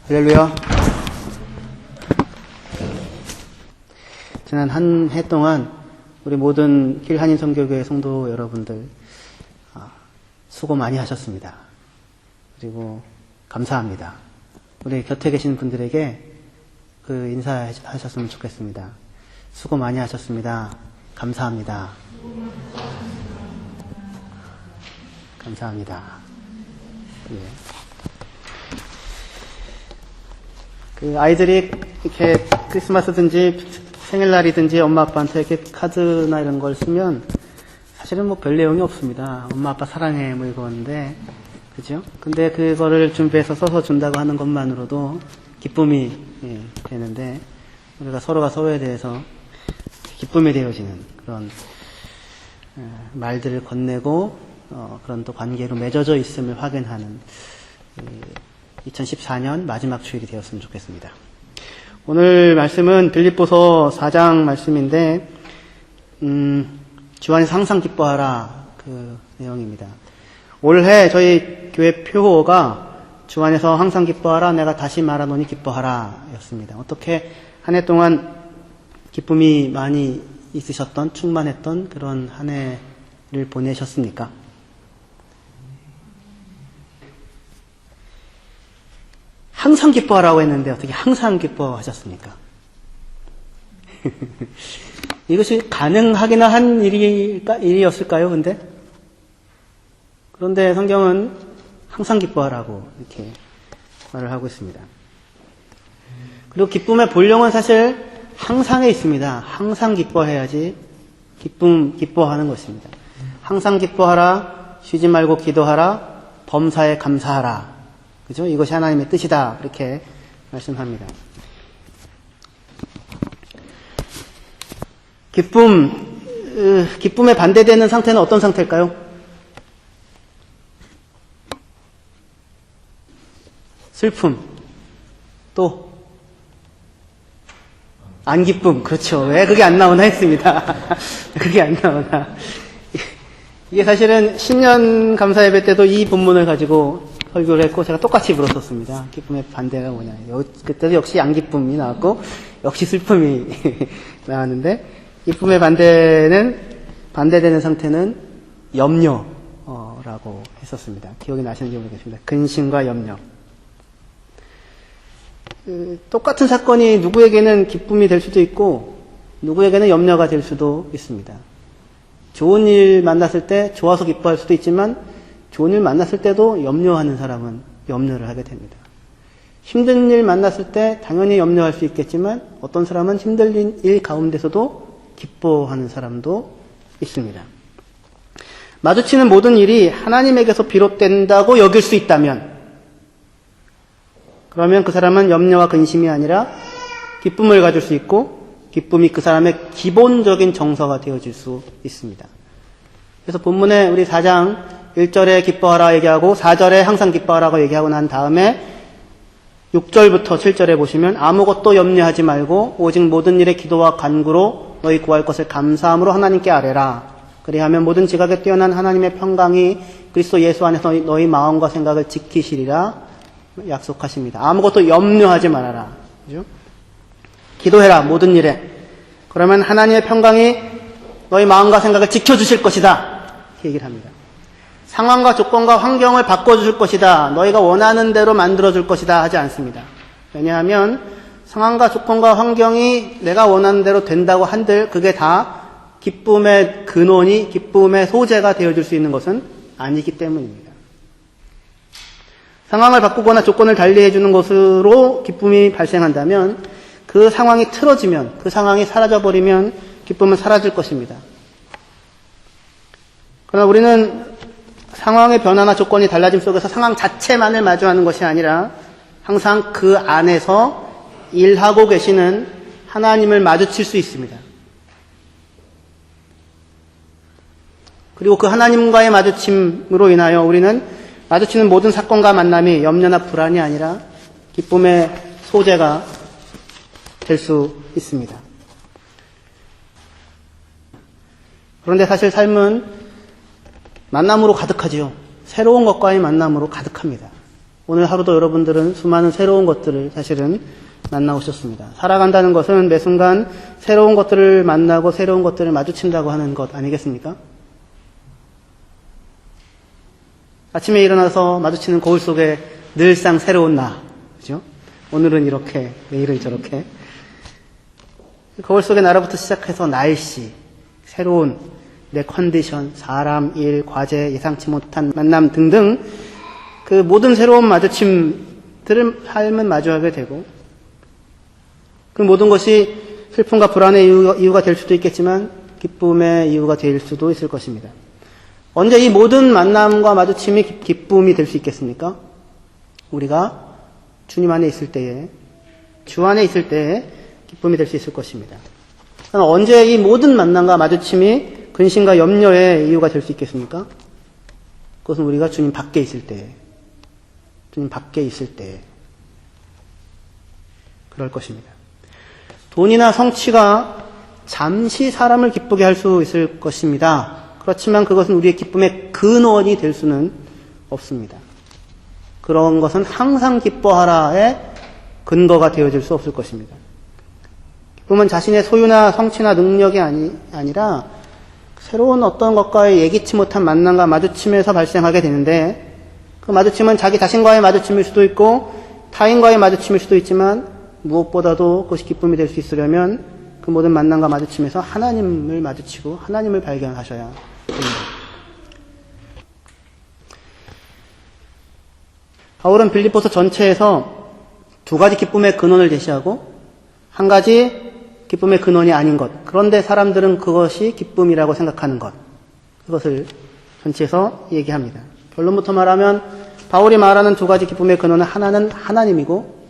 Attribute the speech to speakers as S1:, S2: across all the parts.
S1: 할렐루야. 지난 한 해 동안 우리 모든 길한인 선교교회 성도 여러분들 수고 많이 하셨습니다. 그리고 감사합니다. 우리 곁에 계신 분들에게 그 인사하셨으면 좋겠습니다. 수고 많이 하셨습니다. 감사합니다. 감사합니다. 예. 그 아이들이 이렇게 크리스마스든지 생일날이든지 엄마 아빠한테 이렇게 카드나 이런 걸 쓰면 사실은 뭐 별 내용이 없습니다. 엄마 아빠 사랑해 뭐 이거인데, 그죠? 근데 그거를 준비해서 써서 준다고 하는 것만으로도 기쁨이 되는데, 우리가 서로가 서로에 대해서 기쁨이 되어지는 그런 말들을 건네고 그런 또 관계로 맺어져 있음을 확인하는 2014년 마지막 주일이 되었으면 좋겠습니다. 오늘 말씀은 빌립보서 4장 말씀인데 주 안에서 항상 기뻐하라 그 내용입니다. 올해 저희 교회 표어가 주 안에서 항상 기뻐하라 내가 다시 말하노니 기뻐하라 였습니다. 어떻게 한 해 동안 기쁨이 많이 있으셨던 충만했던 그런 한 해를 보내셨습니까? 항상 기뻐하라고 했는데 어떻게 항상 기뻐하셨습니까? 이것이 가능하기나 한 일이었을까요, 근데? 그런데 성경은 항상 기뻐하라고 이렇게 말을 하고 있습니다. 그리고 기쁨의 본령은 사실 항상에 있습니다. 항상 기뻐해야지 기뻐하는 것입니다. 항상 기뻐하라, 쉬지 말고 기도하라, 범사에 감사하라. 그죠? 이것이 하나님의 뜻이다. 이렇게 말씀합니다. 기쁨에 반대되는 상태는 어떤 상태일까요? 슬픔. 또, 안 기쁨. 그렇죠. 왜 그게 안 나오나 했습니다. 그게 안 나오나. 이게 사실은 신년 감사 예배 때도 이 본문을 가지고 설교를 했고 제가 똑같이 물었었습니다. 기쁨의 반대가 뭐냐. 그때도 역시 안 기쁨이 나왔고 역시 슬픔이 나왔는데 기쁨의 반대되는 상태는 염려라고 했었습니다. 기억이 나시는지 모르겠습니다. 근심과 염려. 똑같은 사건이 누구에게는 기쁨이 될 수도 있고 누구에게는 염려가 될 수도 있습니다. 좋은 일 만났을 때 좋아서 기뻐할 수도 있지만 좋은 일 만났을 때도 염려하는 사람은 염려를 하게 됩니다. 힘든 일 만났을 때 당연히 염려할 수 있겠지만 어떤 사람은 힘든 일 가운데서도 기뻐하는 사람도 있습니다. 마주치는 모든 일이 하나님에게서 비롯된다고 여길 수 있다면 그러면 그 사람은 염려와 근심이 아니라 기쁨을 가질 수 있고 기쁨이 그 사람의 기본적인 정서가 되어질 수 있습니다. 그래서 본문에 우리 4장 1절에 기뻐하라 얘기하고 4절에 항상 기뻐하라고 얘기하고 난 다음에 6절부터 7절에 보시면 아무것도 염려하지 말고 오직 모든 일에 기도와 간구로 너희 구할 것을 감사함으로 하나님께 아뢰라. 그리하면 모든 지각에 뛰어난 하나님의 평강이 그리스도 예수 안에서 너희 마음과 생각을 지키시리라 약속하십니다. 아무것도 염려하지 말아라. 그죠? 기도해라 모든 일에. 그러면 하나님의 평강이 너희 마음과 생각을 지켜주실 것이다. 이렇게 얘기를 합니다. 상황과 조건과 환경을 바꿔줄 것이다. 너희가 원하는 대로 만들어줄 것이다. 하지 않습니다. 왜냐하면 상황과 조건과 환경이 내가 원하는 대로 된다고 한들 그게 다 기쁨의 근원이 기쁨의 소재가 되어줄 수 있는 것은 아니기 때문입니다. 상황을 바꾸거나 조건을 달리해주는 것으로 기쁨이 발생한다면 그 상황이 틀어지면 그 상황이 사라져버리면 기쁨은 사라질 것입니다. 그러나 우리는 상황의 변화나 조건이 달라짐 속에서 상황 자체만을 마주하는 것이 아니라 항상 그 안에서 일하고 계시는 하나님을 마주칠 수 있습니다. 그리고 그 하나님과의 마주침으로 인하여 우리는 마주치는 모든 사건과 만남이 염려나 불안이 아니라 기쁨의 소재가 될 수 있습니다. 그런데 사실 삶은 만남으로 가득하지요. 새로운 것과의 만남으로 가득합니다. 오늘 하루도 여러분들은 수많은 새로운 것들을 사실은 만나오셨습니다. 살아간다는 것은 매 순간 새로운 것들을 만나고 새로운 것들을 마주친다고 하는 것 아니겠습니까? 아침에 일어나서 마주치는 거울 속에 늘상 새로운 나, 그죠? 오늘은 이렇게, 내일은 저렇게. 거울 속의 나로부터 시작해서 날씨, 새로운 내 컨디션, 사람, 일, 과제, 예상치 못한 만남 등등 그 모든 새로운 마주침들을 삶은 마주하게 되고 그 모든 것이 슬픔과 불안의 이유가 될 수도 있겠지만 기쁨의 이유가 될 수도 있을 것입니다. 언제 이 모든 만남과 마주침이 기쁨이 될 수 있겠습니까? 우리가 주님 안에 있을 때에, 주 안에 있을 때에 기쁨이 될 수 있을 것입니다. 그럼 언제 이 모든 만남과 마주침이 근심과 염려의 이유가 될 수 있겠습니까? 그것은 우리가 주님 밖에 있을 때에, 주님 밖에 있을 때에 그럴 것입니다. 돈이나 성취가 잠시 사람을 기쁘게 할 수 있을 것입니다. 그렇지만 그것은 우리의 기쁨의 근원이 될 수는 없습니다. 그런 것은 항상 기뻐하라의 근거가 되어질 수 없을 것입니다. 기쁨은 자신의 소유나 성취나 능력이 아니라 새로운 어떤 것과의 예기치 못한 만남과 마주침에서 발생하게 되는데 그 마주침은 자기 자신과의 마주침일 수도 있고 타인과의 마주침일 수도 있지만 무엇보다도 그것이 기쁨이 될 수 있으려면 그 모든 만남과 마주침에서 하나님을 마주치고 하나님을 발견하셔야 됩니다. 바울은 빌립보서 전체에서 두 가지 기쁨의 근원을 제시하고 한 가지 기쁨의 근원이 아닌 것, 그런데 사람들은 그것이 기쁨이라고 생각하는 것, 그것을 전체에서 얘기합니다. 결론부터 말하면 바울이 말하는 두 가지 기쁨의 근원은 하나는 하나님이고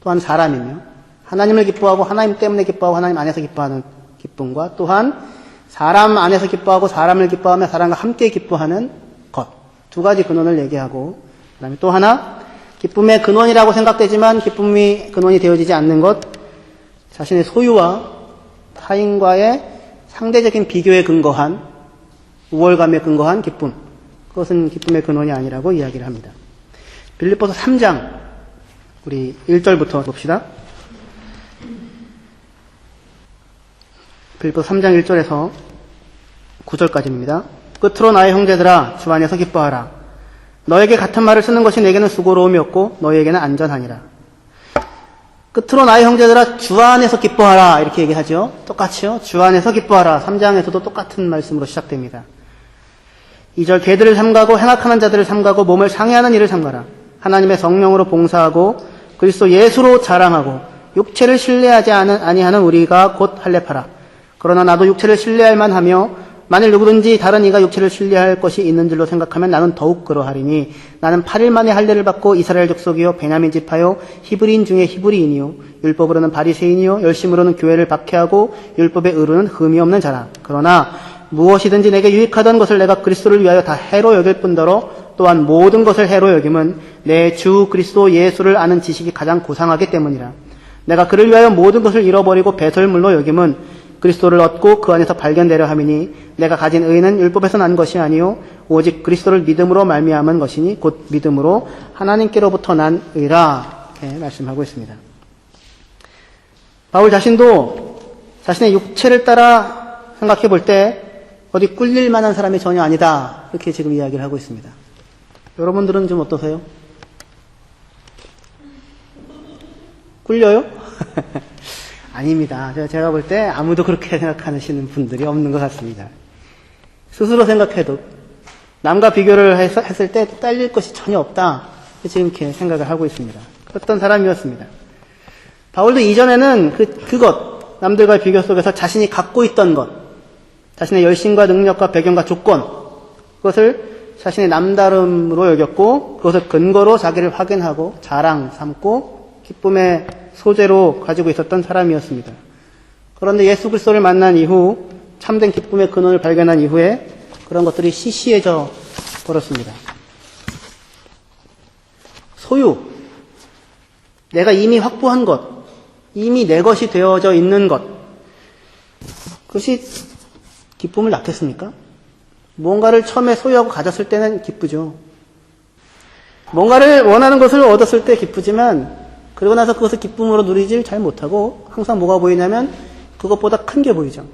S1: 또한 사람이며 하나님을 기뻐하고 하나님 때문에 기뻐하고 하나님 안에서 기뻐하는 기쁨과 또한 사람 안에서 기뻐하고 사람을 기뻐하며 사람과 함께 기뻐하는 것, 두 가지 근원을 얘기하고 그 다음에 또 하나 기쁨의 근원이라고 생각되지만 기쁨이 근원이 되어지지 않는 것, 자신의 소유와 타인과의 상대적인 비교에 근거한 우월감에 근거한 기쁨, 그것은 기쁨의 근원이 아니라고 이야기를 합니다. 빌립보서 3장 우리 1절부터 봅시다. 빌립보서 3장 1절에서 9절까지입니다. 끝으로 나의 형제들아 주 안에서 기뻐하라. 너에게 같은 말을 쓰는 것이 내게는 수고로움이 없고 너희에게는 안전하니라. 끝으로 나의 형제들아 주 안에서 기뻐하라 이렇게 얘기하죠. 똑같이요. 주 안에서 기뻐하라. 3장에서도 똑같은 말씀으로 시작됩니다. 2절 개들을 삼가고 행악하는 자들을 삼가고 몸을 상해하는 일을 삼가라. 하나님의 성령으로 봉사하고 그리스도 예수로 자랑하고 육체를 신뢰하지 아니하는 우리가 곧 할례파라. 그러나 나도 육체를 신뢰할 만하며 만일 누구든지 다른 이가 육체를 신뢰할 것이 있는 줄로 생각하면 나는 더욱 그러하리니 나는 8일 만에 할례를 받고 이스라엘 족속이요 베냐민 지파요 히브리인 중에 히브리인이요 율법으로는 바리새인이요 열심으로는 교회를 박해하고 율법의 의로는 흠이 없는 자라. 그러나 무엇이든지 내게 유익하던 것을 내가 그리스도를 위하여 다 해로 여길 뿐더러 또한 모든 것을 해로 여김은 내 주 그리스도 예수를 아는 지식이 가장 고상하기 때문이라. 내가 그를 위하여 모든 것을 잃어버리고 배설물로 여김은 그리스도를 얻고 그 안에서 발견되려 함이니 내가 가진 의는 율법에서 난 것이 아니요 오직 그리스도를 믿음으로 말미암은 것이니 곧 믿음으로 하나님께로부터 난 의라. 이렇게 말씀하고 있습니다. 바울 자신도 자신의 육체를 따라 생각해 볼 때 어디 꿀릴 만한 사람이 전혀 아니다. 이렇게 지금 이야기를 하고 있습니다. 여러분들은 좀 어떠세요? 꿀려요? 아닙니다. 제가 볼 때 아무도 그렇게 생각하시는 분들이 없는 것 같습니다. 스스로 생각해도 남과 비교를 했을 때 딸릴 것이 전혀 없다. 지금 이렇게 생각을 하고 있습니다. 그랬던 사람이었습니다. 바울도 이전에는 그것, 남들과의 비교 속에서 자신이 갖고 있던 것, 자신의 열심과 능력과 배경과 조건, 그것을 자신의 남다름으로 여겼고 그것을 근거로 자기를 확인하고 자랑 삼고 기쁨의 소재로 가지고 있었던 사람이었습니다. 그런데 예수 그리스도를 만난 이후 참된 기쁨의 근원을 발견한 이후에 그런 것들이 시시해져 버렸습니다. 소유, 내가 이미 확보한 것, 이미 내 것이 되어져 있는 것, 그것이 기쁨을 낳겠습니까? 무언가를 처음에 소유하고 가졌을 때는 기쁘죠. 뭔가를 원하는 것을 얻었을 때 기쁘지만 그러고 나서 그것을 기쁨으로 누리질 잘 못하고 항상 뭐가 보이냐면 그것보다 큰 게 보이죠.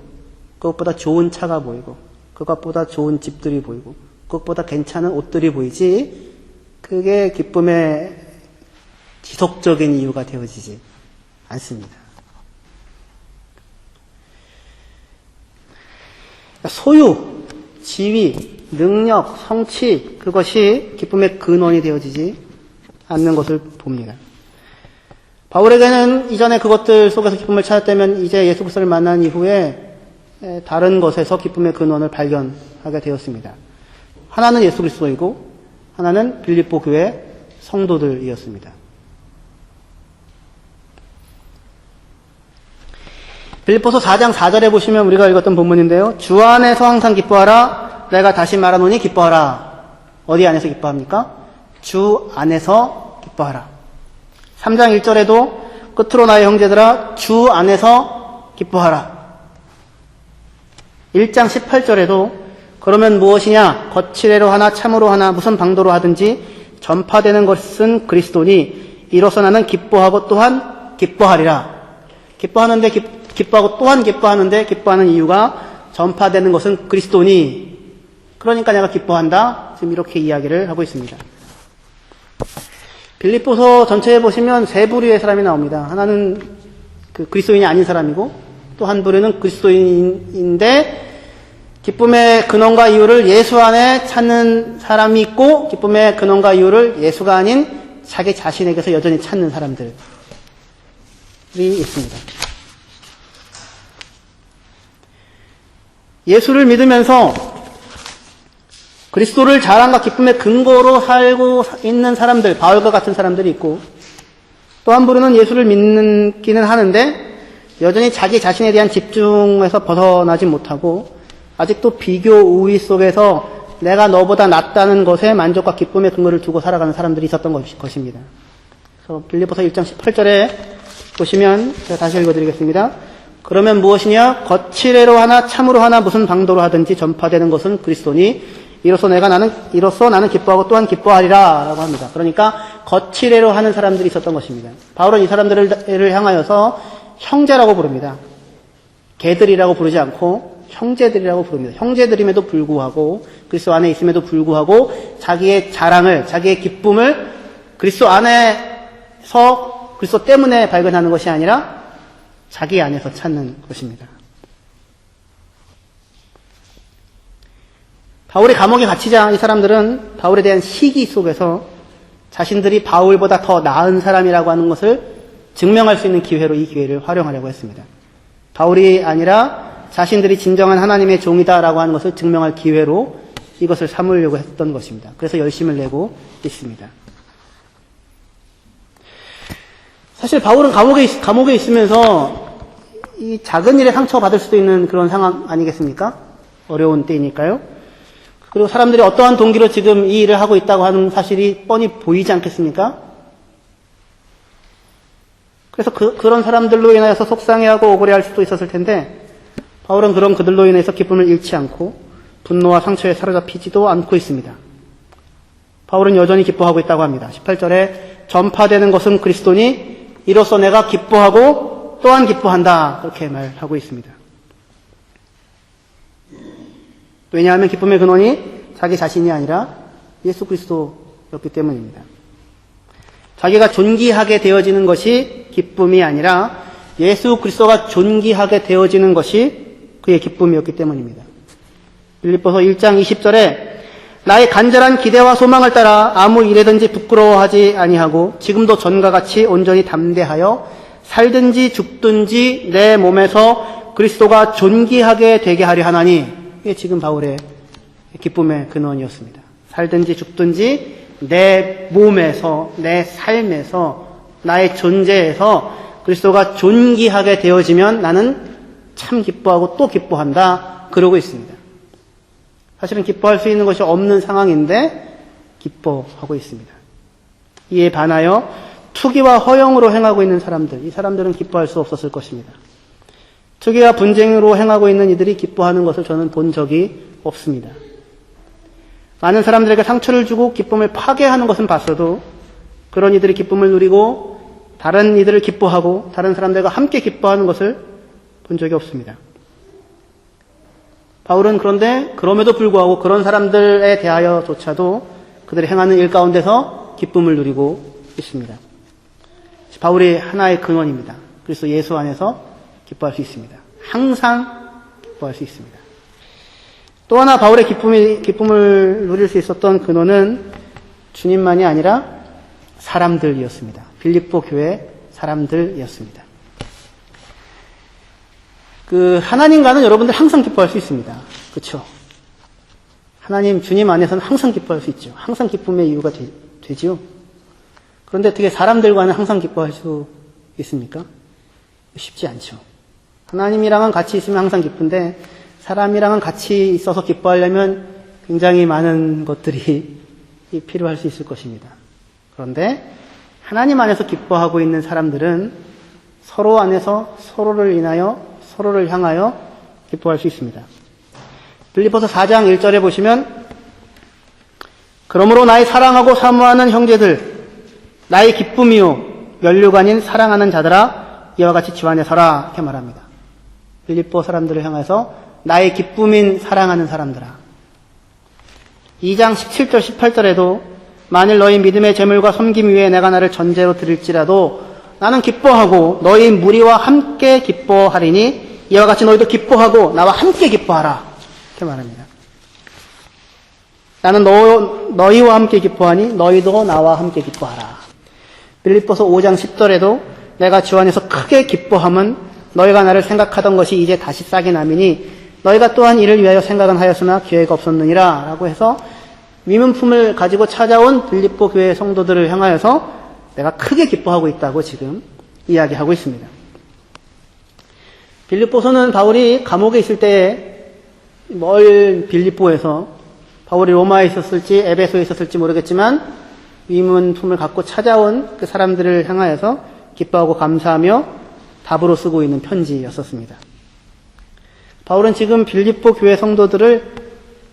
S1: 그것보다 좋은 차가 보이고 그것보다 좋은 집들이 보이고 그것보다 괜찮은 옷들이 보이지 그게 기쁨의 지속적인 이유가 되어지지 않습니다. 소유, 지위, 능력, 성취 그것이 기쁨의 근원이 되어지지 않는 것을 봅니다. 바울에게는 이전에 그것들 속에서 기쁨을 찾았다면 이제 예수 그리스도를 만난 이후에 다른 것에서 기쁨의 근원을 발견하게 되었습니다. 하나는 예수 그리스도이고 하나는 빌립보 교회 성도들이었습니다. 빌립보서 4장 4절에 보시면 우리가 읽었던 본문인데요. 주 안에서 항상 기뻐하라. 내가 다시 말하노니 기뻐하라. 어디 안에서 기뻐합니까? 주 안에서 기뻐하라. 3장 1절에도 끝으로 나의 형제들아 주 안에서 기뻐하라. 1장 18절에도 그러면 무엇이냐 거칠애로 하나 참으로 하나 무슨 방도로 하든지 전파되는 것은 그리스도니 이로써 나는 기뻐하고 또한 기뻐하리라. 기뻐하는데 기뻐하고 또한 기뻐하는데 기뻐하는 이유가 전파되는 것은 그리스도니 그러니까 내가 기뻐한다. 지금 이렇게 이야기를 하고 있습니다. 빌립보서 전체에 보시면 세 부류의 사람이 나옵니다. 하나는 그리스도인이 아닌 사람이고 또 한 부류는 그리스도인인데 기쁨의 근원과 이유를 예수 안에 찾는 사람이 있고 기쁨의 근원과 이유를 예수가 아닌 자기 자신에게서 여전히 찾는 사람들이 있습니다. 예수를 믿으면서 그리스도를 자랑과 기쁨의 근거로 살고 있는 사람들, 바울과 같은 사람들이 있고 또 한 부류는 예수를 믿기는 하는데 여전히 자기 자신에 대한 집중에서 벗어나지 못하고 아직도 비교 우위 속에서 내가 너보다 낫다는 것에 만족과 기쁨의 근거를 두고 살아가는 사람들이 있었던 것입니다. 그래서 빌립보서 1장 18절에 보시면 제가 다시 읽어드리겠습니다. 그러면 무엇이냐 거칠애로 하나 참으로 하나 무슨 방도로 하든지 전파되는 것은 그리스도니 이로써 나는 기뻐하고 또한 기뻐하리라 라고 합니다. 그러니까 거칠애로 하는 사람들이 있었던 것입니다. 바울은 이 사람들을 향하여서 형제라고 부릅니다. 개들이라고 부르지 않고 형제들이라고 부릅니다. 형제들임에도 불구하고 그리스도 안에 있음에도 불구하고 자기의 자랑을 자기의 기쁨을 그리스도 안에서 그리스도 때문에 발견하는 것이 아니라 자기 안에서 찾는 것입니다. 바울이 감옥에 갇히자 이 사람들은 바울에 대한 시기 속에서 자신들이 바울보다 더 나은 사람이라고 하는 것을 증명할 수 있는 기회로 이 기회를 활용하려고 했습니다. 바울이 아니라 자신들이 진정한 하나님의 종이다라고 하는 것을 증명할 기회로 이것을 삼으려고 했던 것입니다. 그래서 열심을 내고 있습니다. 사실 바울은 감옥에 있으면서 이 작은 일에 상처받을 수도 있는 그런 상황 아니겠습니까? 어려운 때이니까요. 그리고 사람들이 어떠한 동기로 지금 이 일을 하고 있다고 하는 사실이 뻔히 보이지 않겠습니까? 그래서 그런 사람들로 인하여서 속상해하고 억울해할 수도 있었을 텐데 바울은 그런 그들로 인해서 기쁨을 잃지 않고 분노와 상처에 사로잡히지도 않고 있습니다. 바울은 여전히 기뻐하고 있다고 합니다. 18절에 전파되는 것은 그리스도니 이로써 내가 기뻐하고 또한 기뻐한다. 그렇게 말하고 있습니다. 왜냐하면 기쁨의 근원이 자기 자신이 아니라 예수 그리스도였기 때문입니다. 자기가 존귀하게 되어지는 것이 기쁨이 아니라 예수 그리스도가 존귀하게 되어지는 것이 그의 기쁨이었기 때문입니다. 빌립보서 1장 20절에 나의 간절한 기대와 소망을 따라 아무 일에든지 부끄러워하지 아니하고 지금도 전과 같이 온전히 담대하여 살든지 죽든지 내 몸에서 그리스도가 존귀하게 되게 하려 하나니 이게 지금 바울의 기쁨의 근원이었습니다. 살든지 죽든지 내 몸에서 내 삶에서 나의 존재에서 그리스도가 존귀하게 되어지면 나는 참 기뻐하고 또 기뻐한다. 그러고 있습니다. 사실은 기뻐할 수 있는 것이 없는 상황인데 기뻐하고 있습니다. 이에 반하여 투기와 허영으로 행하고 있는 사람들, 이 사람들은 기뻐할 수 없었을 것입니다. 투기와 분쟁으로 행하고 있는 이들이 기뻐하는 것을 저는 본 적이 없습니다. 많은 사람들에게 상처를 주고 기쁨을 파괴하는 것은 봤어도 그런 이들이 기쁨을 누리고 다른 이들을 기뻐하고 다른 사람들과 함께 기뻐하는 것을 본 적이 없습니다. 바울은 그런데 그럼에도 불구하고 그런 사람들에 대하여조차도 그들이 행하는 일 가운데서 기쁨을 누리고 있습니다. 바울이 하나의 근원입니다. 그래서 예수 안에서 기뻐할 수 있습니다. 항상 기뻐할 수 있습니다. 또 하나 바울의 기쁨을 누릴 수 있었던 근원은 주님만이 아니라 사람들이었습니다. 빌립보 교회 사람들이었습니다. 하나님과는 여러분들 항상 기뻐할 수 있습니다. 그렇죠? 하나님, 주님 안에서는 항상 기뻐할 수 있죠. 항상 기쁨의 이유가 되지요. 그런데 어떻게 사람들과는 항상 기뻐할 수 있습니까? 쉽지 않죠. 하나님이랑은 같이 있으면 항상 기쁜데 사람이랑은 같이 있어서 기뻐하려면 굉장히 많은 것들이 필요할 수 있을 것입니다. 그런데 하나님 안에서 기뻐하고 있는 사람들은 서로 안에서 서로를 인하여 서로를 향하여 기뻐할 수 있습니다. 빌립보서 4장 1절에 보시면 그러므로 나의 사랑하고 사모하는 형제들 나의 기쁨이요 면류관인 사랑하는 자들아 이와 같이 주 안에 서라 이렇게 말합니다. 빌립보 사람들을 향해서 나의 기쁨인 사랑하는 사람들아. 2장 17절 18절에도 만일 너희 믿음의 재물과 섬김 위에 내가 나를 전제로 드릴지라도 나는 기뻐하고 너희 무리와 함께 기뻐하리니 이와 같이 너희도 기뻐하고 나와 함께 기뻐하라 이렇게 말합니다. 나는 너희와 함께 기뻐하니 너희도 나와 함께 기뻐하라. 빌립보서 5장 10절에도 내가 주 안에서 크게 기뻐함은 너희가 나를 생각하던 것이 이제 다시 싹이 남이니 너희가 또한 이를 위하여 생각은 하였으나 기회가 없었느니라 라고 해서 위문품을 가지고 찾아온 빌립보 교회 성도들을 향하여서 내가 크게 기뻐하고 있다고 지금 이야기하고 있습니다. 빌립보서는 바울이 감옥에 있을 때에 멀 빌립보에서 바울이 로마에 있었을지 에베소에 있었을지 모르겠지만 위문품을 갖고 찾아온 그 사람들을 향하여서 기뻐하고 감사하며 답으로 쓰고 있는 편지였었습니다. 바울은 지금 빌립보 교회 성도들을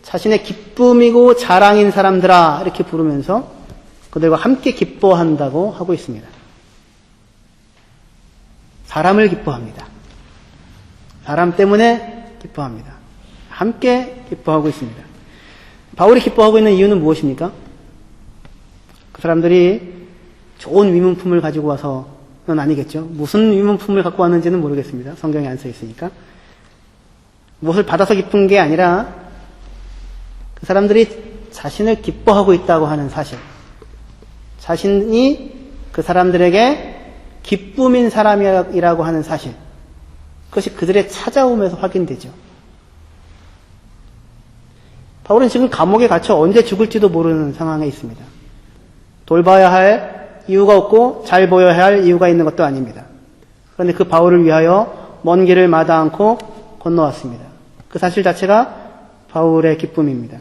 S1: 자신의 기쁨이고 자랑인 사람들아 이렇게 부르면서 그들과 함께 기뻐한다고 하고 있습니다. 사람을 기뻐합니다. 사람 때문에 기뻐합니다. 함께 기뻐하고 있습니다. 바울이 기뻐하고 있는 이유는 무엇입니까? 그 사람들이 좋은 위문품을 가지고 와서는 아니겠죠. 무슨 위문품을 갖고 왔는지는 모르겠습니다. 성경에 안 써 있으니까. 무엇을 받아서 기쁜 게 아니라 그 사람들이 자신을 기뻐하고 있다고 하는 사실, 자신이 그 사람들에게 기쁨인 사람이라고 하는 사실, 그것이 그들의 찾아오면서 확인되죠. 바울은 지금 감옥에 갇혀 언제 죽을지도 모르는 상황에 있습니다. 돌봐야 할 이유가 없고 잘 보여야 할 이유가 있는 것도 아닙니다. 그런데 그 바울을 위하여 먼 길을 마다 않고 건너왔습니다. 그 사실 자체가 바울의 기쁨입니다.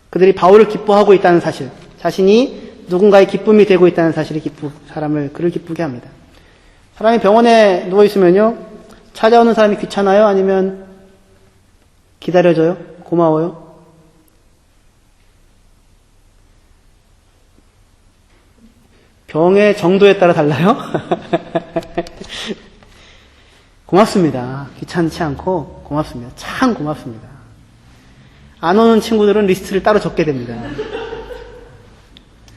S1: 그들이 바울을 기뻐하고 있다는 사실, 자신이 누군가의 기쁨이 되고 있다는 사실이 그를 기쁘게 합니다. 사람이 병원에 누워있으면요, 찾아오는 사람이 귀찮아요? 아니면 기다려줘요? 고마워요? 병의 정도에 따라 달라요? 고맙습니다. 귀찮지 않고 고맙습니다. 참 고맙습니다. 안 오는 친구들은 리스트를 따로 적게 됩니다.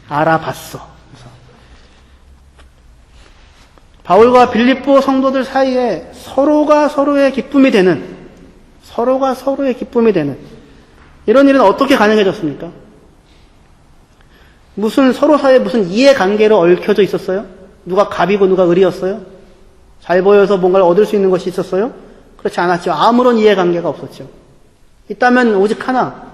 S1: 알아봤어. 그래서 바울과 빌립보 성도들 사이에 서로가 서로의 기쁨이 되는 이런 일은 어떻게 가능해졌습니까? 서로 사이에 무슨 이해관계로 얽혀져 있었어요? 누가 갑이고 누가 을이었어요? 잘 보여서 뭔가를 얻을 수 있는 것이 있었어요? 그렇지 않았죠. 아무런 이해관계가 없었죠. 있다면 오직 하나,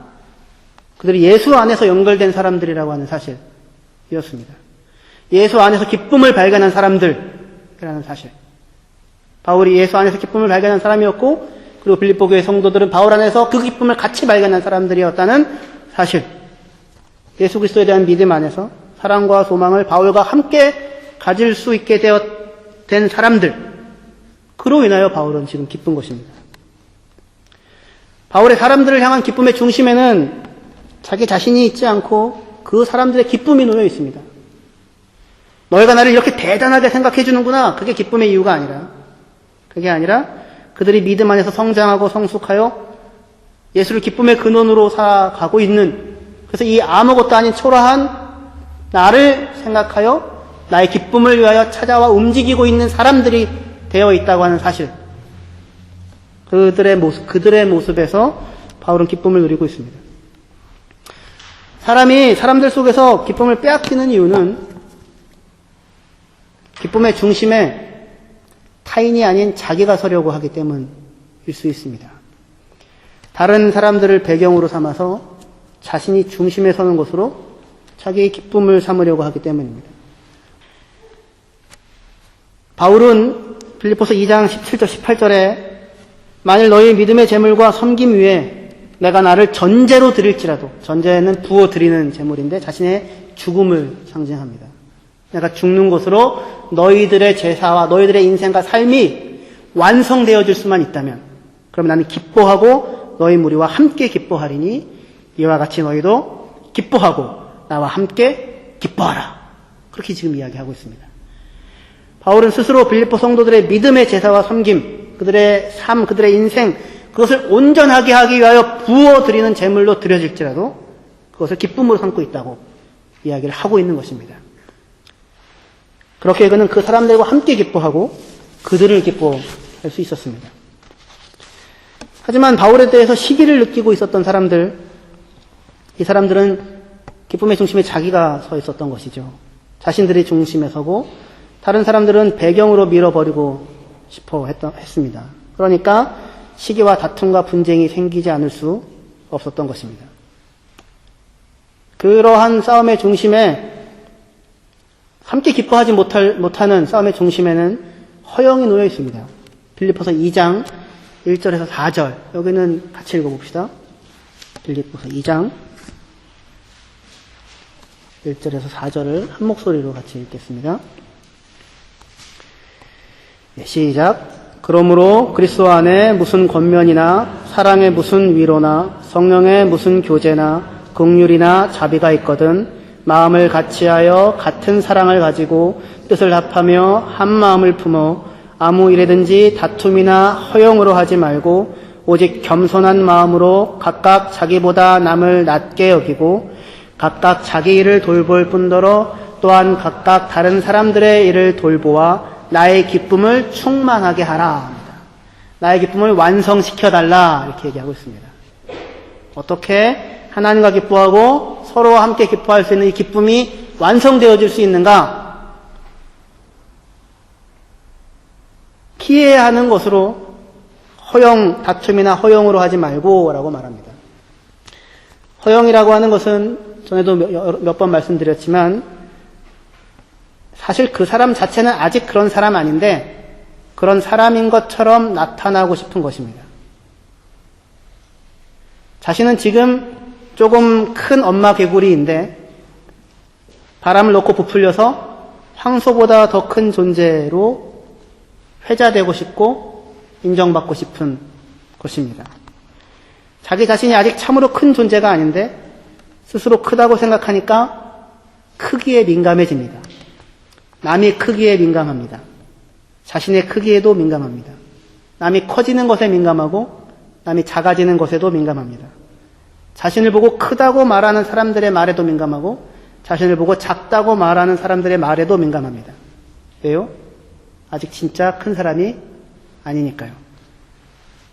S1: 그들이 예수 안에서 연결된 사람들이라고 하는 사실이었습니다. 예수 안에서 기쁨을 발견한 사람들이라는 사실. 바울이 예수 안에서 기쁨을 발견한 사람이었고, 그리고 빌립보 교회 성도들은 바울 안에서 그 기쁨을 같이 발견한 사람들이었다는 사실. 예수 그리스도에 대한 믿음 안에서 사랑과 소망을 바울과 함께 가질 수 있게 된 사람들. 그로 인하여 바울은 지금 기쁜 것입니다. 바울의 사람들을 향한 기쁨의 중심에는 자기 자신이 있지 않고 그 사람들의 기쁨이 놓여 있습니다. 너희가 나를 이렇게 대단하게 생각해 주는구나. 그게 기쁨의 이유가 아니라, 그게 아니라 그들이 믿음 안에서 성장하고 성숙하여 예수를 기쁨의 근원으로 살아가고 있는, 그래서 이 아무것도 아닌 초라한 나를 생각하여 나의 기쁨을 위하여 찾아와 움직이고 있는 사람들이 되어 있다고 하는 사실, 그들의 모습에서 바울은 기쁨을 누리고 있습니다. 사람이 사람들 속에서 기쁨을 빼앗기는 이유는 기쁨의 중심에 타인이 아닌 자기가 서려고 하기 때문일 수 있습니다. 다른 사람들을 배경으로 삼아서 자신이 중심에 서는 것으로 자기의 기쁨을 삼으려고 하기 때문입니다. 바울은 빌립보서 2장 17절 18절에 만일 너희 믿음의 제물과 섬김 위에 내가 나를 전제로 드릴지라도, 전제는 부어 드리는 제물인데 자신의 죽음을 상징합니다. 내가 죽는 것으로 너희들의 제사와 너희들의 인생과 삶이 완성되어질 수만 있다면, 그러면 나는 기뻐하고 너희 무리와 함께 기뻐하리니 이와 같이 너희도 기뻐하고 나와 함께 기뻐하라. 그렇게 지금 이야기하고 있습니다. 바울은 스스로 빌립보 성도들의 믿음의 제사와 섬김, 그들의 삶, 그들의 인생, 그것을 온전하게 하기 위하여 부어드리는 제물로 드려질지라도 그것을 기쁨으로 삼고 있다고 이야기를 하고 있는 것입니다. 그렇게 그는 그 사람들과 함께 기뻐하고 그들을 기뻐할 수 있었습니다. 하지만 바울에 대해서 시기를 느끼고 있었던 사람들, 이 사람들은 기쁨의 중심에 자기가 서 있었던 것이죠. 자신들이 중심에 서고 다른 사람들은 배경으로 밀어버리고 싶어 했습니다. 그러니까 시기와 다툼과 분쟁이 생기지 않을 수 없었던 것입니다. 그러한 싸움의 중심에, 함께 기뻐하지 못하는 싸움의 중심에는 허영이 놓여 있습니다. 빌립보서 2장 1절에서 4절, 여기는 같이 읽어봅시다. 빌립보서 2장 1절에서 4절을 한 목소리로 같이 읽겠습니다. 네, 시작. 그러므로 그리스도 안에 무슨 권면이나 사랑의 무슨 위로나 성령의 무슨 교제나 긍휼이나 자비가 있거든 마음을 같이하여 같은 사랑을 가지고 뜻을 합하며 한 마음을 품어 아무 일에든지 다툼이나 허용으로 하지 말고 오직 겸손한 마음으로 각각 자기보다 남을 낮게 여기고 각각 자기 일을 돌볼 뿐더러 또한 각각 다른 사람들의 일을 돌보아 나의 기쁨을 충만하게 하라. 나의 기쁨을 완성시켜달라. 이렇게 얘기하고 있습니다. 어떻게 하나님과 기뻐하고 서로와 함께 기뻐할 수 있는 이 기쁨이 완성되어질 수 있는가? 피해야 하는 것으로 다툼이나 허용으로 하지 말고 라고 말합니다. 허용이라고 하는 것은 전에도 몇 번 말씀드렸지만 사실 그 사람 자체는 아직 그런 사람 아닌데 그런 사람인 것처럼 나타나고 싶은 것입니다. 자신은 지금 조금 큰 엄마 개구리인데 바람을 놓고 부풀려서 황소보다 더 큰 존재로 회자되고 싶고 인정받고 싶은 것입니다. 자기 자신이 아직 참으로 큰 존재가 아닌데 스스로 크다고 생각하니까 크기에 민감해집니다. 남이 크기에 민감합니다. 자신의 크기에도 민감합니다. 남이 커지는 것에 민감하고 남이 작아지는 것에도 민감합니다. 자신을 보고 크다고 말하는 사람들의 말에도 민감하고 자신을 보고 작다고 말하는 사람들의 말에도 민감합니다. 왜요? 아직 진짜 큰 사람이 아니니까요.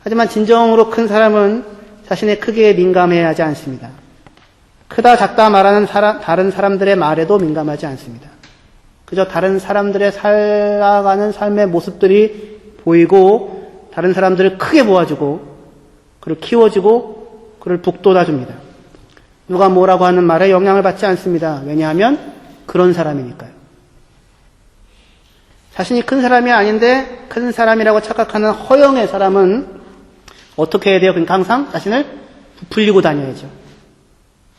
S1: 하지만 진정으로 큰 사람은 자신의 크기에 민감해야 하지 않습니다. 크다 작다 말하는 다른 사람들의 말에도 민감하지 않습니다. 그저 다른 사람들의 살아가는 삶의 모습들이 보이고 다른 사람들을 크게 보아주고 그를 키워주고 그를 북돋아줍니다. 누가 뭐라고 하는 말에 영향을 받지 않습니다. 왜냐하면 그런 사람이니까요. 자신이 큰 사람이 아닌데 큰 사람이라고 착각하는 허영의 사람은 어떻게 해야 돼요? 그러니까 항상 자신을 부풀리고 다녀야죠.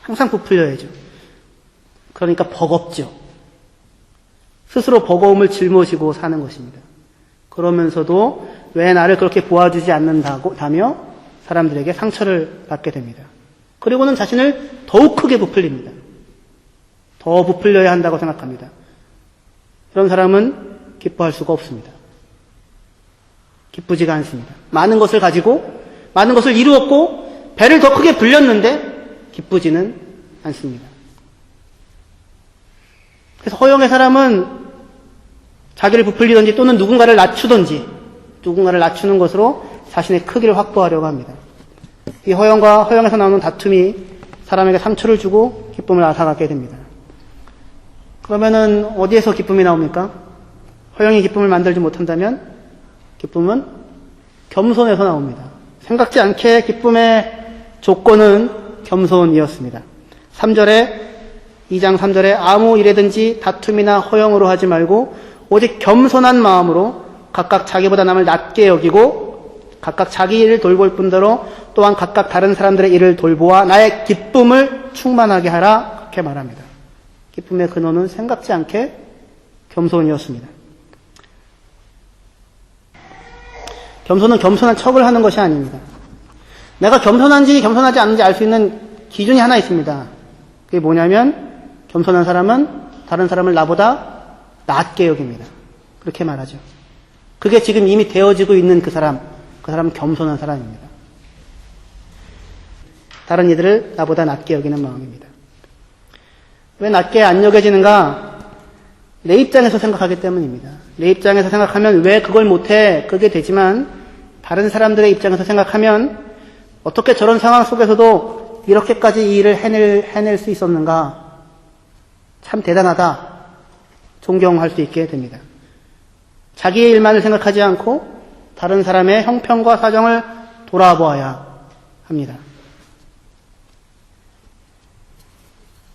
S1: 항상 부풀려야죠. 그러니까 버겁죠. 스스로 버거움을 짊어지고 사는 것입니다. 그러면서도 왜 나를 그렇게 보아주지 않는다며 사람들에게 상처를 받게 됩니다. 그리고는 자신을 더욱 크게 부풀립니다. 더 부풀려야 한다고 생각합니다. 그런 사람은 기뻐할 수가 없습니다. 기쁘지가 않습니다. 많은 것을 가지고 많은 것을 이루었고 배를 더 크게 불렸는데 기쁘지는 않습니다. 그래서 허영의 사람은 자기를 부풀리든지 또는 누군가를 낮추든지 누군가를 낮추는 것으로 자신의 크기를 확보하려고 합니다. 이 허영과 허영에서 나오는 다툼이 사람에게 상처를 주고 기쁨을 앗아가게 됩니다. 그러면은 어디에서 기쁨이 나옵니까? 허영이 기쁨을 만들지 못한다면 기쁨은 겸손에서 나옵니다. 생각지 않게 기쁨의 조건은 겸손이었습니다. 2장 3절에 아무 일에든지 다툼이나 허영으로 하지 말고 오직 겸손한 마음으로 각각 자기보다 남을 낮게 여기고 각각 자기 일을 돌볼 뿐더러 또한 각각 다른 사람들의 일을 돌보아 나의 기쁨을 충만하게 하라 그렇게 말합니다. 기쁨의 근원은 생각지 않게 겸손이었습니다. 겸손은 겸손한 척을 하는 것이 아닙니다. 내가 겸손한지 겸손하지 않은지 알 수 있는 기준이 하나 있습니다. 그게 뭐냐면 겸손한 사람은 다른 사람을 나보다 낮게 여깁니다. 그렇게 말하죠. 그게 지금 이미 되어지고 있는 그 사람은 겸손한 사람입니다. 다른 이들을 나보다 낮게 여기는 마음입니다. 왜 낮게 안 여겨지는가? 내 입장에서 생각하기 때문입니다. 내 입장에서 생각하면 왜 그걸 못해? 그게 되지만 다른 사람들의 입장에서 생각하면 어떻게 저런 상황 속에서도 이렇게까지 이 일을 해낼 수 있었는가? 참 대단하다. 존경할 수 있게 됩니다. 자기의 일만을 생각하지 않고 다른 사람의 형편과 사정을 돌아보아야 합니다.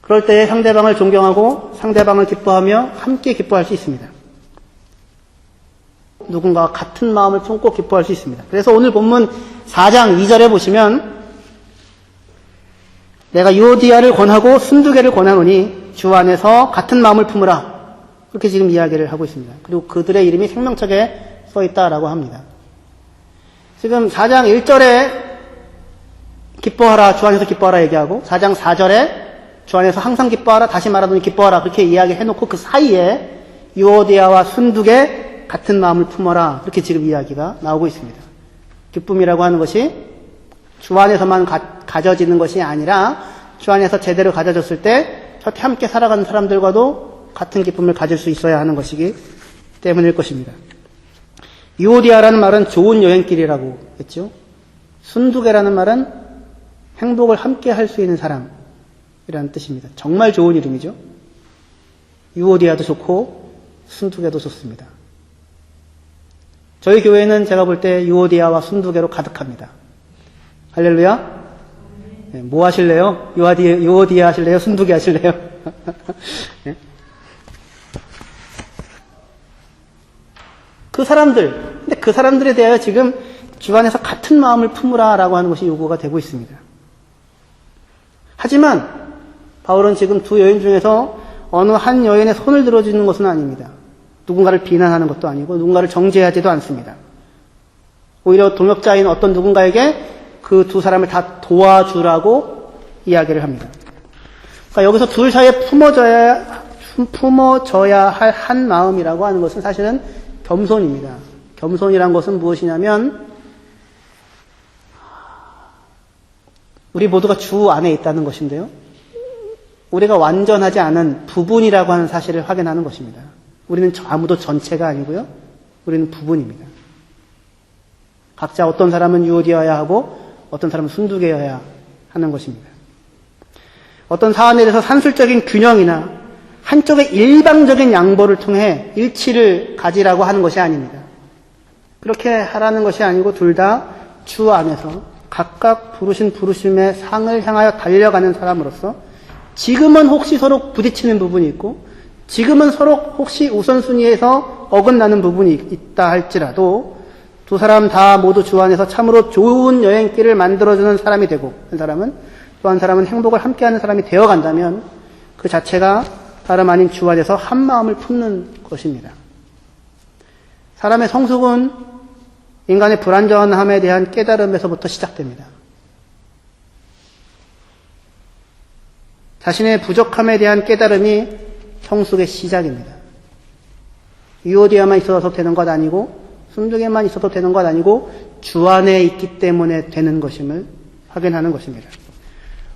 S1: 그럴 때 상대방을 존경하고 상대방을 기뻐하며 함께 기뻐할 수 있습니다. 누군가와 같은 마음을 품고 기뻐할 수 있습니다. 그래서 오늘 본문 4장 2절에 보시면 내가 유오디아를 권하고 순두개를 권하노니 주 안에서 같은 마음을 품으라. 그렇게 지금 이야기를 하고 있습니다. 그리고 그들의 이름이 생명책에 써 있다라고 합니다. 지금 4장 1절에 기뻐하라, 주 안에서 기뻐하라 얘기하고 4장 4절에 주 안에서 항상 기뻐하라, 다시 말하더니 기뻐하라 그렇게 이야기해놓고 그 사이에 유오디아와 순두개 같은 마음을 품어라 그렇게 지금 이야기가 나오고 있습니다. 기쁨이라고 하는 것이 주 안에서만 가져지는 것이 아니라 주 안에서 제대로 가져졌을 때 저렇게 함께 살아가는 사람들과도 같은 기쁨을 가질 수 있어야 하는 것이기 때문일 것입니다. 유오디아라는 말은 좋은 여행길이라고 했죠. 순두개라는 말은 행복을 함께 할 수 있는 사람이라는 뜻입니다. 정말 좋은 이름이죠. 유오디아도 좋고 순두개도 좋습니다. 저희 교회는 제가 볼 때 유오디아와 순두개로 가득합니다. 할렐루야. 네, 뭐 하실래요? 유오디아 하실래요? 순두개 하실래요? 네. 근데 그 사람들에 대하여 지금 주 안에서 같은 마음을 품으라라고 하는 것이 요구가 되고 있습니다. 하지만 바울은 지금 두 여인 중에서 어느 한 여인의 손을 들어주는 것은 아닙니다. 누군가를 비난하는 것도 아니고 누군가를 정죄하지도 않습니다. 오히려 동역자인 어떤 누군가에게 그 두 사람을 다 도와주라고 이야기를 합니다. 그러니까 여기서 둘 사이에 품어져야 할 한 마음이라고 하는 것은 사실은 겸손입니다. 겸손이란 것은 무엇이냐면 우리 모두가 주 안에 있다는 것인데요. 우리가 완전하지 않은 부분이라고 하는 사실을 확인하는 것입니다. 우리는 아무도 전체가 아니고요. 우리는 부분입니다. 각자 어떤 사람은 유오디아여야 하고 어떤 사람은 순두개여야 하는 것입니다. 어떤 사안에 대해서 산술적인 균형이나 한쪽의 일방적인 양보를 통해 일치를 가지라고 하는 것이 아닙니다. 그렇게 하라는 것이 아니고 둘 다 주 안에서 각각 부르신 부르심의 상을 향하여 달려가는 사람으로서 지금은 혹시 서로 부딪히는 부분이 있고 지금은 서로 혹시 우선순위에서 어긋나는 부분이 있다 할지라도 두 사람 다 모두 주 안에서 참으로 좋은 여행길을 만들어주는 사람이 되고 한 사람은 또 한 사람은 행복을 함께하는 사람이 되어간다면 그 자체가 다름 아닌 주 안에서 한 마음을 품는 것입니다. 사람의 성숙은 인간의 불완전함에 대한 깨달음에서부터 시작됩니다. 자신의 부족함에 대한 깨달음이 성숙의 시작입니다. 유오디아만 있어서 되는 것 아니고 순종에만 있어도 되는 것 아니고 주 안에 있기 때문에 되는 것임을 확인하는 것입니다.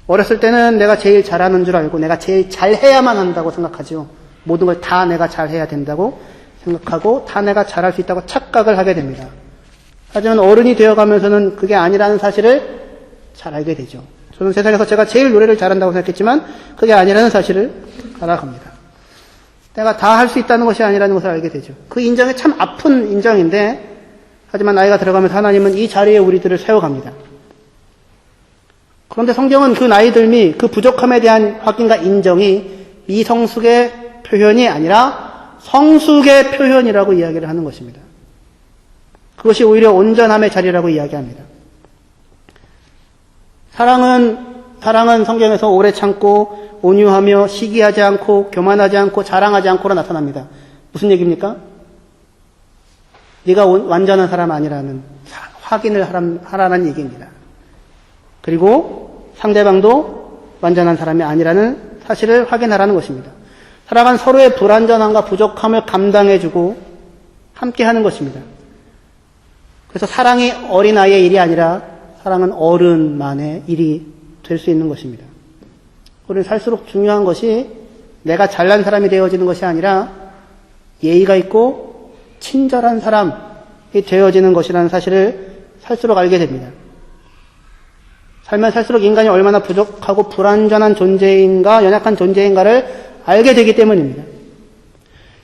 S1: 어렸을 때는 내가 제일 잘하는 줄 알고 내가 제일 잘해야만 한다고 생각하죠. 모든 걸 다 내가 잘해야 된다고 생각하고 다 내가 잘할 수 있다고 착각을 하게 됩니다. 하지만 어른이 되어가면서는 그게 아니라는 사실을 잘 알게 되죠. 저는 세상에서 제가 제일 노래를 잘한다고 생각했지만 그게 아니라는 사실을 알아갑니다. 내가 다 할 수 있다는 것이 아니라는 것을 알게 되죠. 그 인정이 참 아픈 인정인데 하지만 나이가 들어가면서 하나님은 이 자리에 우리들을 세워갑니다. 그런데 성경은 그 나이듦이 그 부족함에 대한 확인과 인정이 미성숙의 표현이 아니라 성숙의 표현이라고 이야기를 하는 것입니다. 그것이 오히려 온전함의 자리라고 이야기합니다. 사랑은 성경에서 오래 참고 온유하며 시기하지 않고 교만하지 않고 자랑하지 않고로 나타납니다. 무슨 얘기입니까? 네가 완전한 사람 아니라는 확인을 하라는 얘기입니다. 그리고 상대방도 완전한 사람이 아니라는 사실을 확인하라는 것입니다. 사랑은 서로의 불완전함과 부족함을 감당해주고 함께하는 것입니다. 그래서 사랑이 어린아이의 일이 아니라 사랑은 어른만의 일이 될 수 있는 것입니다. 우리는 살수록 중요한 것이 내가 잘난 사람이 되어지는 것이 아니라 예의가 있고 친절한 사람이 되어지는 것이라는 사실을 살수록 알게 됩니다. 살면 살수록 인간이 얼마나 부족하고 불완전한 존재인가 연약한 존재인가를 알게 되기 때문입니다.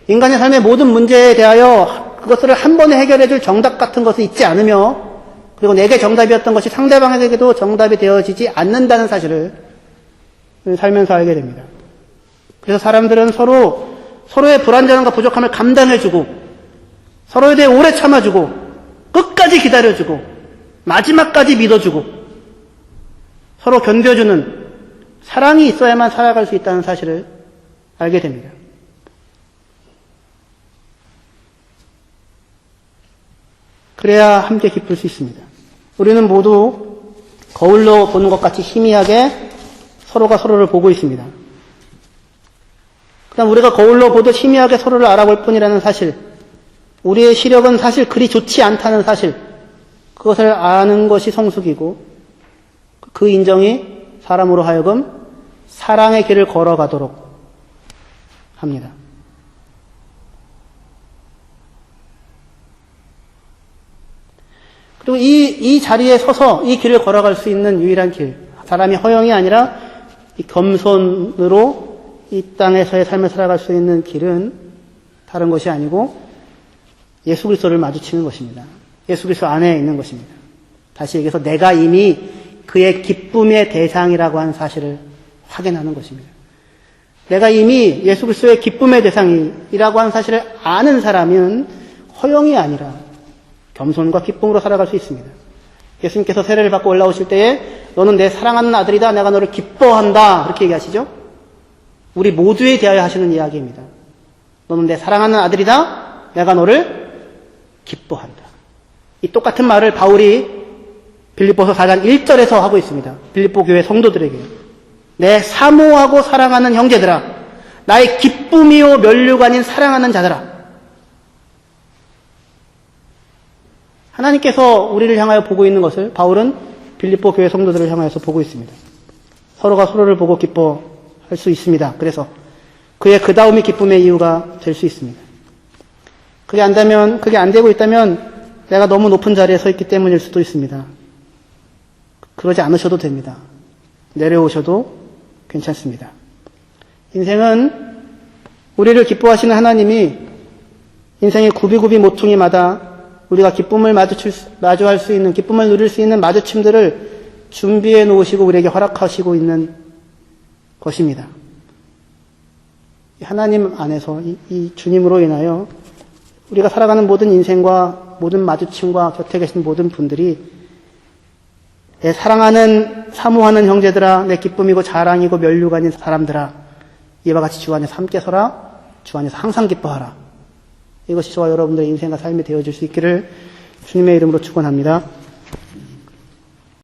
S1: 인간의 삶의 모든 문제에 대하여 그것을 한 번에 해결해 줄 정답 같은 것이 있지 않으며 그리고 내게 정답이었던 것이 상대방에게도 정답이 되어지지 않는다는 사실을 살면서 알게 됩니다. 그래서 사람들은 서로의 불완전함과 부족함을 감당해주고 서로에 대해 오래 참아주고 끝까지 기다려주고 마지막까지 믿어주고 서로 견뎌주는 사랑이 있어야만 살아갈 수 있다는 사실을 알게 됩니다. 그래야 함께 기쁠 수 있습니다. 우리는 모두 거울로 보는 것 같이 희미하게 서로가 서로를 보고 있습니다. 그다음 우리가 거울로 보듯 희미하게 서로를 알아볼 뿐이라는 사실, 우리의 시력은 사실 그리 좋지 않다는 사실, 그것을 아는 것이 성숙이고 그 인정이 사람으로 하여금 사랑의 길을 걸어가도록 합니다. 그리고 이 자리에 서서 이 길을 걸어갈 수 있는 유일한 길, 사람이 허영이 아니라 이 겸손으로 이 땅에서의 삶을 살아갈 수 있는 길은 다른 것이 아니고 예수 그리스도를 마주치는 것입니다. 예수 그리스도 안에 있는 것입니다. 다시 얘기해서 내가 이미 그의 기쁨의 대상이라고 하는 사실을 확인하는 것입니다. 내가 이미 예수 그리스도의 기쁨의 대상이라고 하는 사실을 아는 사람은 허영이 아니라 겸손과 기쁨으로 살아갈 수 있습니다. 예수님께서 세례를 받고 올라오실 때에 너는 내 사랑하는 아들이다. 내가 너를 기뻐한다. 그렇게 얘기하시죠. 우리 모두에 대하여 하시는 이야기입니다. 너는 내 사랑하는 아들이다. 내가 너를 기뻐한다. 이 똑같은 말을 바울이 빌립보서 4장 1절에서 하고 있습니다. 빌립보 교회 성도들에게 내 사모하고 사랑하는 형제들아 나의 기쁨이요 면류관인 사랑하는 자들아 하나님께서 우리를 향하여 보고 있는 것을 바울은 빌립보 교회 성도들을 향하여서 보고 있습니다. 서로가 서로를 보고 기뻐할 수 있습니다. 그래서 그의 그 다음이 기쁨의 이유가 될 수 있습니다. 그게 안 되고 있다면 내가 너무 높은 자리에 서 있기 때문일 수도 있습니다. 그러지 않으셔도 됩니다. 내려오셔도 괜찮습니다. 인생은 우리를 기뻐하시는 하나님이 인생의 굽이굽이 모퉁이마다 우리가 기쁨을 마주할 수 있는, 기쁨을 누릴 수 있는 마주침들을 준비해 놓으시고 우리에게 허락하시고 있는 것입니다. 하나님 안에서 이 주님으로 인하여 우리가 살아가는 모든 인생과 모든 마주침과 곁에 계신 모든 분들이 내 사랑하는 사모하는 형제들아 내 기쁨이고 자랑이고 면류관인 사람들아 이와 같이 주 안에서 함께 서라 주 안에서 항상 기뻐하라. 이것이 저와 여러분들의 인생과 삶이 되어질 수 있기를 주님의 이름으로 축원합니다.